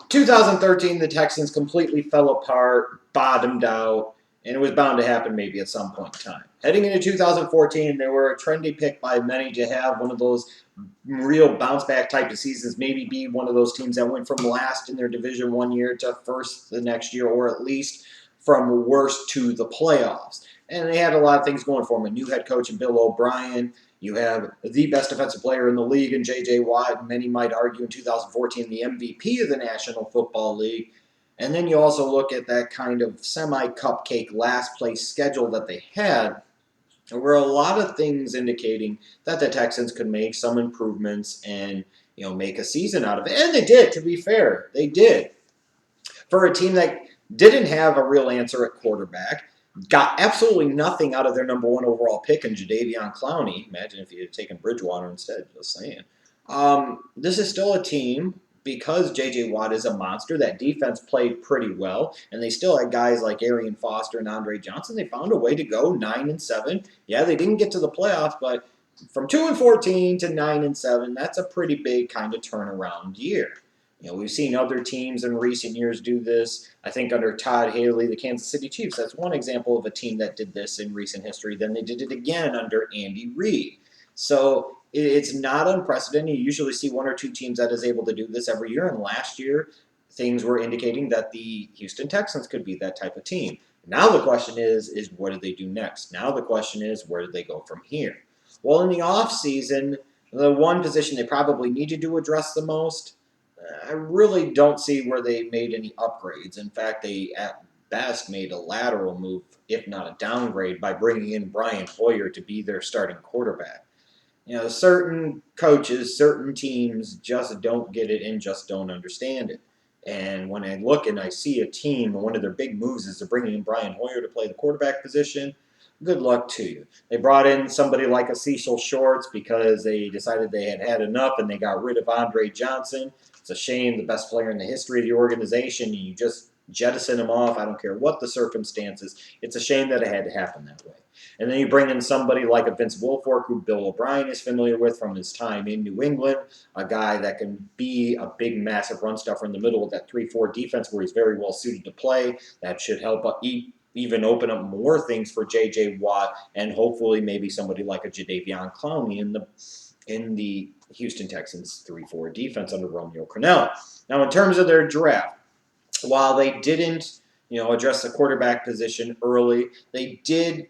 2013, the Texans completely fell apart, bottomed out, and it was bound to happen maybe at some point in time. Heading into 2014, they were a trendy pick by many to have one of those real bounce back type of seasons, maybe be one of those teams that went from last in their division one year to first the next year, or at least from worst to the playoffs. And they had a lot of things going for them. A new head coach in Bill O'Brien. You have the best defensive player in the league in J.J. Watt. Many might argue in 2014 the MVP of the National Football League. And then you also look at that kind of semi-cupcake last place schedule that they had. There were a lot of things indicating that the Texans could make some improvements and make a season out of it. And they did, to be fair. They did. For a team that didn't have a real answer at quarterback, got absolutely nothing out of their number one overall pick in Jadeveon Clowney. Imagine if you had taken Bridgewater instead, just saying. This is still a team, because J.J. Watt is a monster, that defense played pretty well, and they still had guys like Arian Foster and Andre Johnson. They found a way to go 9-7. Yeah, they didn't get to the playoffs, but from 2-14 to 9-7, that's a pretty big kind of turnaround year. We've seen other teams in recent years do this. I think under Todd Haley, the Kansas City Chiefs, that's one example of a team that did this in recent history. Then they did it again under Andy Reid. So it's not unprecedented. You usually see one or two teams that is able to do this every year. And last year, things were indicating that the Houston Texans could be that type of team. Now the question is what do they do next? Now the question is, where do they go from here? Well, in the offseason, the one position they probably needed to address the most, I really don't see where they made any upgrades. In fact, they at best made a lateral move, if not a downgrade, by bringing in Brian Hoyer to be their starting quarterback. Certain coaches, certain teams just don't get it and just don't understand it. And when I look and I see a team, one of their big moves is to bring in Brian Hoyer to play the quarterback position, good luck to you. They brought in somebody like a Cecil Shorts because they decided they had had enough and they got rid of Andre Johnson. It's a shame, the best player in the history of the organization, and you just jettison him off. I don't care what the circumstances. It's a shame that it had to happen that way. And then you bring in somebody like a Vince Wilfork, who Bill O'Brien is familiar with from his time in New England, a guy that can be a big, massive run stuffer in the middle of that 3-4 defense where he's very well suited to play. That should help even open up more things for J.J. Watt and hopefully maybe somebody like a Jadeveon Clowney in the Houston Texans 3-4 defense under Romeo Crennel. Now, in terms of their draft, while they didn't, address the quarterback position early, they did,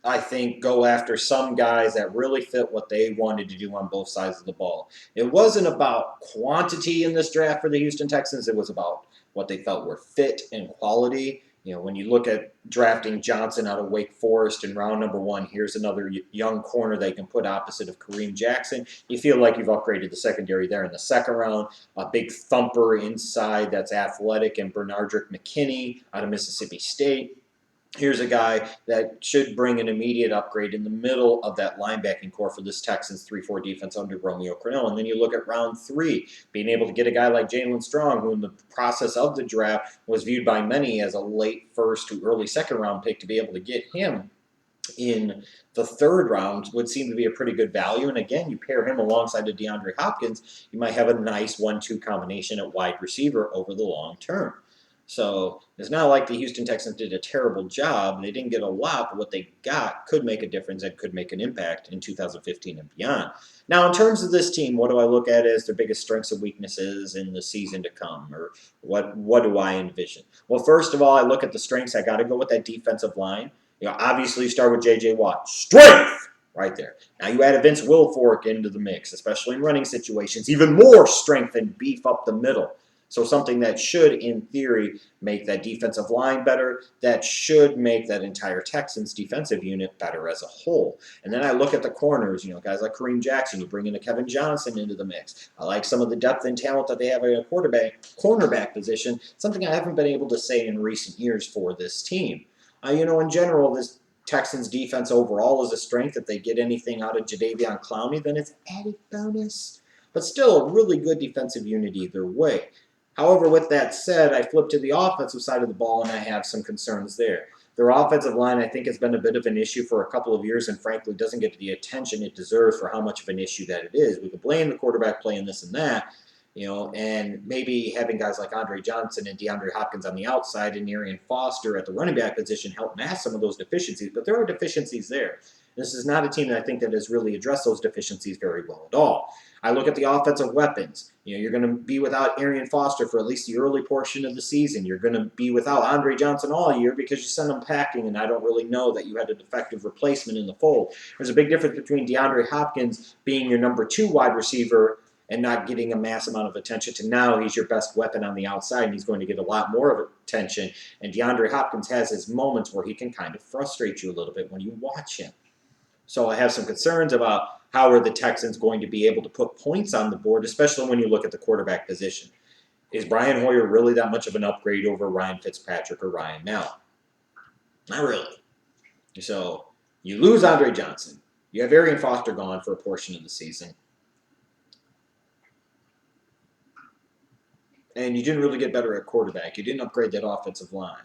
I think, go after some guys that really fit what they wanted to do on both sides of the ball. It wasn't about quantity in this draft for the Houston Texans. It was about what they felt were fit and quality. When you look at drafting Johnson out of Wake Forest in round number 1, here's another young corner they can put opposite of Kareem Jackson. You feel like you've upgraded the secondary there in the second round. A big thumper inside that's athletic, and Bernardrick McKinney out of Mississippi State. Here's a guy that should bring an immediate upgrade in the middle of that linebacking core for this Texans 3-4 defense under Romeo Crennel. And then you look at round 3, being able to get a guy like Jalen Strong, who in the process of the draft was viewed by many as a late first to early second round pick. To be able to get him in the third round would seem to be a pretty good value. And again, you pair him alongside of DeAndre Hopkins, you might have a nice 1-2 combination at wide receiver over the long term. So it's not like the Houston Texans did a terrible job. They didn't get a lot, but what they got could make a difference and could make an impact in 2015 and beyond. Now, in terms of this team, what do I look at as their biggest strengths and weaknesses in the season to come? Or what do I envision? Well, first of all, I look at the strengths. I got to go with that defensive line. Obviously, you start with J.J. Watt. Strength! Right there. Now you add a Vince Wilfork into the mix, especially in running situations. Even more strength and beef up the middle. So something that should, in theory, make that defensive line better, that should make that entire Texans defensive unit better as a whole. And then I look at the corners, guys like Kareem Jackson, you bring in a Kevin Johnson into the mix. I like some of the depth and talent that they have at a cornerback position, something I haven't been able to say in recent years for this team. In general, this Texans defense overall is a strength. If they get anything out of Jadeveon Clowney, then it's added bonus. But still a really good defensive unit either way. However, with that said, I flip to the offensive side of the ball, and I have some concerns there. Their offensive line, I think, has been a bit of an issue for a couple of years, and frankly doesn't get the attention it deserves for how much of an issue that it is. We could blame the quarterback play in this and that. and maybe having guys like Andre Johnson and DeAndre Hopkins on the outside and Arian Foster at the running back position help mask some of those deficiencies. But there are deficiencies there. This is not a team that I think that has really addressed those deficiencies very well at all. I look at the offensive weapons. You're going to be without Arian Foster for at least the early portion of the season. You're going to be without Andre Johnson all year because you send them packing, and I don't really know that you had an effective replacement in the fold. There's a big difference between DeAndre Hopkins being your number 2 wide receiver and not getting a mass amount of attention to now he's your best weapon on the outside, and he's going to get a lot more of attention. And DeAndre Hopkins has his moments where he can kind of frustrate you a little bit when you watch him. So I have some concerns about how are the Texans going to be able to put points on the board, especially when you look at the quarterback position. Is Brian Hoyer really that much of an upgrade over Ryan Fitzpatrick or Ryan Allen? Not really. So you lose Andre Johnson. You have Arian Foster gone for a portion of the season. And you didn't really get better at quarterback. You didn't upgrade that offensive line.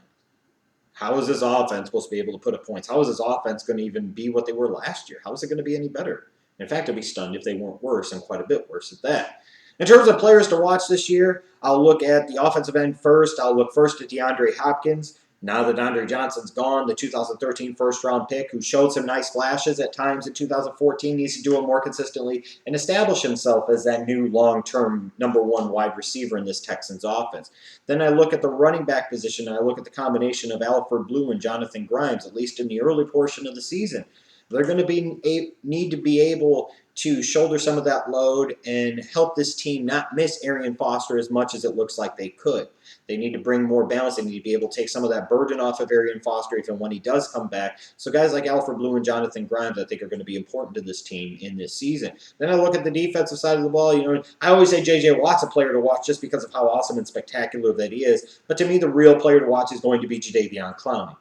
How is this offense supposed to be able to put up points? How is this offense going to even be what they were last year? How is it going to be any better? In fact, I'd be stunned if they weren't worse, and quite a bit worse at that. In terms of players to watch this year, I'll look at the offensive end first. I'll look first at DeAndre Hopkins. Now that Andre Johnson's gone, the 2013 first-round pick, who showed some nice flashes at times in 2014, needs to do it more consistently and establish himself as that new long-term number 1 wide receiver in this Texans offense. Then I look at the running back position, and I look at the combination of Alfred Blue and Jonathan Grimes, at least in the early portion of the season. They're going to need to be able to shoulder some of that load and help this team not miss Arian Foster as much as it looks like they could. They need to bring more balance. They need to be able to take some of that burden off of Arian Foster even when he does come back. So guys like Alfred Blue and Jonathan Grimes, I think, are going to be important to this team in this season. Then I look at the defensive side of the ball. I always say J.J. Watt's a player to watch just because of how awesome and spectacular that he is. But to me, the real player to watch is going to be Jadeveon Clowney.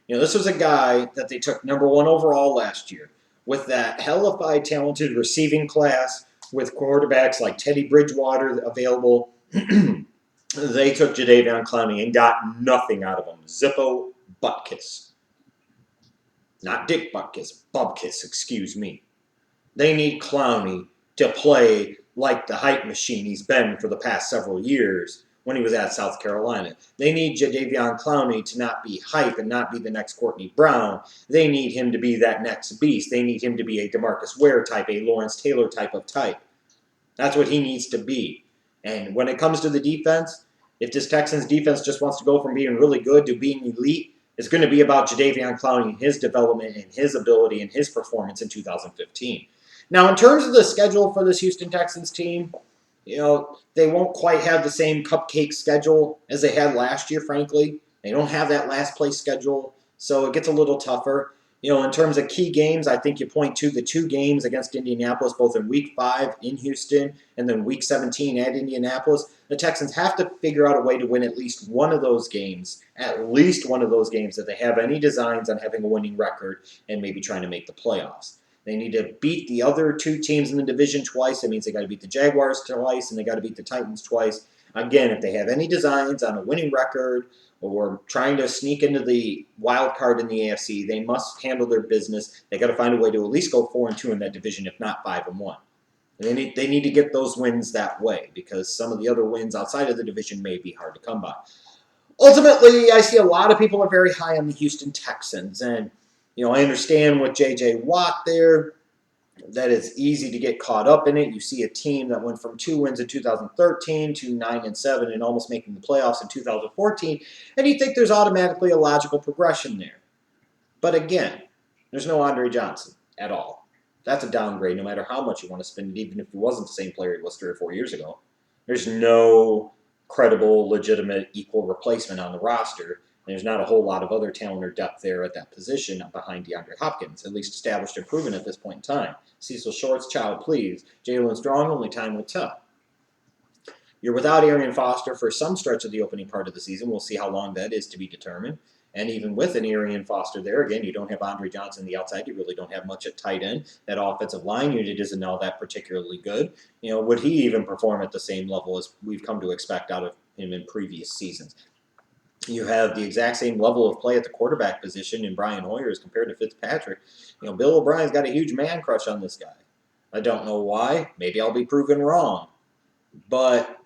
This was a guy that they took number 1 overall last year with that hellified talented receiving class with quarterbacks like Teddy Bridgewater available. They took Jadeveon Clowney and got nothing out of him. Zippo Butkus. Not Dick Butkus, Bubkus, excuse me. They need Clowney to play like the hype machine he's been for the past several years when he was at South Carolina. They need Jadeveon Clowney to not be hype and not be the next Courtney Brown. They need him to be that next beast. They need him to be a DeMarcus Ware type, a Lawrence Taylor type of type. That's what he needs to be. And when it comes to the defense, if this Texans defense just wants to go from being really good to being elite, it's going to be about Jadeveon Clowney and his development and his ability and his performance in 2015. Now, in terms of the schedule for this Houston Texans team, they won't quite have the same cupcake schedule as they had last year, frankly. They don't have that last place schedule, so it gets a little tougher. In terms of key games, I think you point to the 2 games against Indianapolis, both in Week 5 in Houston and then Week 17 at Indianapolis. The Texans have to figure out a way to win at least one of those games, that they have any designs on having a winning record and maybe trying to make the playoffs. They need to beat the other 2 teams in the division twice. That means they got to beat the Jaguars twice and they got to beat the Titans twice. Again, if they have any designs on a winning record or trying to sneak into the wild card in the AFC, they must handle their business. They got to find a way to at least go 4-2 in that division, if not 5-1. They need to get those wins that way because some of the other wins outside of the division may be hard to come by. Ultimately, I see a lot of people are very high on the Houston Texans, and I understand with J.J. Watt there, that it's easy to get caught up in it. You see a team that went from 2 wins in 2013 to 9-7 and almost making the playoffs in 2014, and you think there's automatically a logical progression there. But again, there's no Andre Johnson at all. That's a downgrade no matter how much you want to spend it, even if he wasn't the same player he was 3 or 4 years ago. There's no credible, legitimate, equal replacement on the roster. There's not a whole lot of other talent or depth there at that position behind DeAndre Hopkins, at least established and proven at this point in time. Cecil Shorts, child please. Jalen Strong, only time will tell. You're without Arian Foster for some stretch of the opening part of the season. We'll see how long that is to be determined. And even with an Arian Foster there, again, you don't have Andre Johnson on the outside. You really don't have much at tight end. That offensive line unit isn't all that particularly good. Would he even perform at the same level as we've come to expect out of him in previous seasons? You have the exact same level of play at the quarterback position in Brian Hoyer as compared to Fitzpatrick. Bill O'Brien's got a huge man crush on this guy. I don't know why. Maybe I'll be proven wrong. But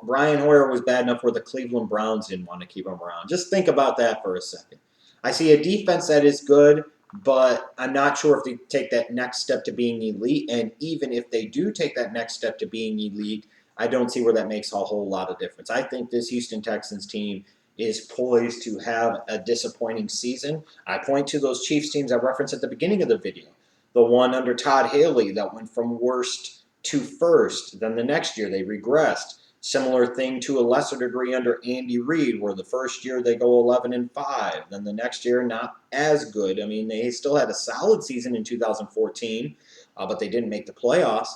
Brian Hoyer was bad enough where the Cleveland Browns didn't want to keep him around. Just think about that for a second. I see a defense that is good, but I'm not sure if they take that next step to being elite. And even if they do take that next step to being elite, I don't see where that makes a whole lot of difference. I think this Houston Texans team is poised to have a disappointing season. I point to those Chiefs teams I referenced at the beginning of the video. The one under Todd Haley that went from worst to first. Then the next year they regressed. Similar thing to a lesser degree under Andy Reid, where the first year they go 11-5, then the next year not as good. I mean, they still had a solid season in 2014, but they didn't make the playoffs.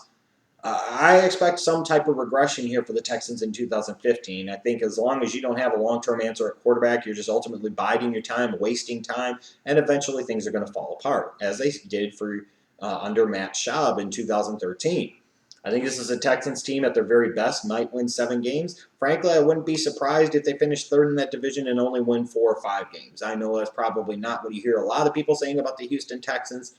I expect some type of regression here for the Texans in 2015. I think as long as you don't have a long-term answer at quarterback, you're just ultimately biding your time, wasting time, and eventually things are going to fall apart, as they did for under Matt Schaub in 2013. I think this is a Texans team at their very best might win 7 games. Frankly, I wouldn't be surprised if they finish third in that division and only win 4 or 5 games. I know that's probably not what you hear a lot of people saying about the Houston Texans.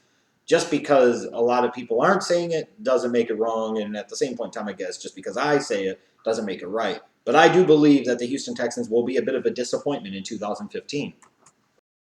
Just because a lot of people aren't saying it doesn't make it wrong, and at the same point in time, I guess, just because I say it doesn't make it right. But I do believe that the Houston Texans will be a bit of a disappointment in 2015.